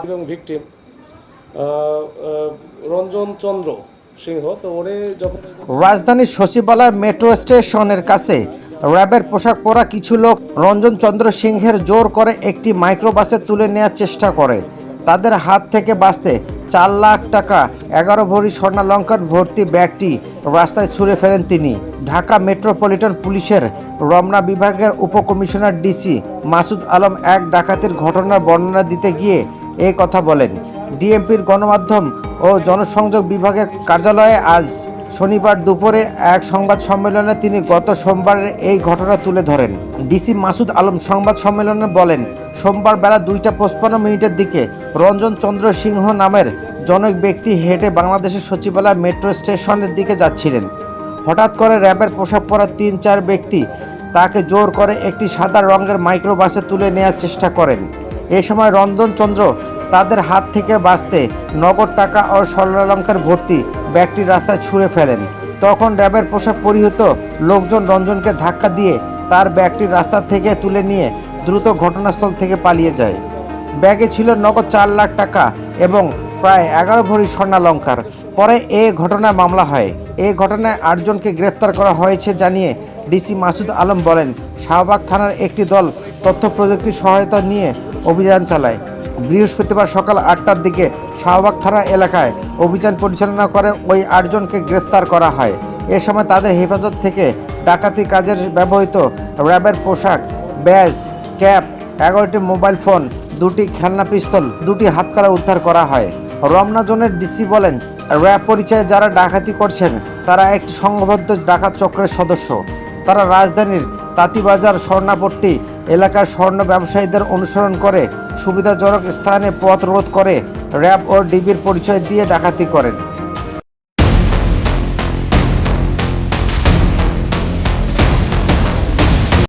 এবং ভিকটিম রঞ্জন চন্দ্র সিংহ। তো ওরে যখন রাজধানীর সচিবালয় মেট্রো স্টেশনের কাছে র্যাবের পোশাক পরা কিছু লোক রঞ্জন চন্দ্র সিংহের জোর করে একটি মাইক্রোবাসে তুলে নেওয়ার চেষ্টা করে। তাদের হাত থেকে বাঁচতে 4 লাখ টাকা 11 ভরি স্বর্ণালঙ্কার ভর্তি ব্যাগটি রাস্তায় ছুঁড়ে ফেলেন তিনি। ঢাকা মেট্রোপলিটন পুলিশের রমনা বিভাগের উপকমিশনার ডিসি মাসুদ আলম এক ডাকাতির ঘটনার বর্ণনা দিতে গিয়ে এই কথা বলেন। ডিএমপির গণমাধ্যম ও জনসংযোগ বিভাগের কার্যালয়ে আজ শনিবার দুপুরে এক সংবাদ সম্মেলনে তিনি গত সোমবারের এই ঘটনা তুলে ধরেন। ডিসি মাসুদ আলম সংবাদ সম্মেলনে বলেন, সোমবার বেলা 2:55 দিকে রঞ্জন চন্দ্র সিংহ নামের জনৈক ব্যক্তি হেঁটে বাংলাদেশের সচিবালয় মেট্রো স্টেশনের দিকে যাচ্ছিলেন। হঠাৎ করে র্যাবের পোশাক পরা 3-4 ব্যক্তি তাকে জোর করে একটি সাদা রঙের মাইক্রোবাসে তুলে নেওয়ার চেষ্টা করেন। এ সময় রঞ্জন চন্দ্র তাদের হাত থেকে বাঁচতে নগদ টাকা ও স্বর্ণালঙ্কার ভর্তি ব্যাগটি রাস্তায় ছুঁড়ে ফেলেন। তখন র্যাবের পোশাক পরিহিত লোকজন রঞ্জনকে ধাক্কা দিয়ে তার ব্যাগটি রাস্তা থেকে তুলে নিয়ে দ্রুত ঘটনাস্থল থেকে পালিয়ে যায়। ব্যাগে ছিল নগদ 4 লাখ টাকা এবং প্রায় 11 ভরি স্বর্ণালঙ্কার। পরে এ ঘটনায় মামলা হয়। এই ঘটনায় 8 জনকে গ্রেফতার করা হয়েছে জানিয়ে ডিসি মাসুদ আলম বলেন, শাহবাগ থানার একটি দল তথ্য প্রযুক্তির সহায়তা নিয়ে অভিযান চালায়। বৃহস্পতিবার সকাল 8টার দিকে শাহবাগ থানা এলাকায় অভিযান পরিচালনা করে ওই 8 জনকে গ্রেফতার করা হয়। এ সময় তাদের হেফাজত থেকে ডাকাতি কাজের ব্যবহৃত র্যাবের পোশাক, ব্যাজ, ক্যাপ, 11টি মোবাইল ফোন, 2টি খেলনা পিস্তল, 2টি হাতকড়া উদ্ধার করা হয়। রমনা জোনের ডিসি বলেন, র্যাব পরিচয়ে যারা ডাকাতি করছেন তারা একটি সংঘবদ্ধ ডাকাত চক্রের সদস্য। তারা রাজধানীর তাঁতীবাজার, স্বর্ণাপট্টি এলাকার স্বর্ণ ব্যবসায়ীদের অনুসরণ করে সুবিধাজনক স্থানে পথ রোধ করে র্যাব ও ডিবির পরিচয় দিয়ে ডাকাতি করেন।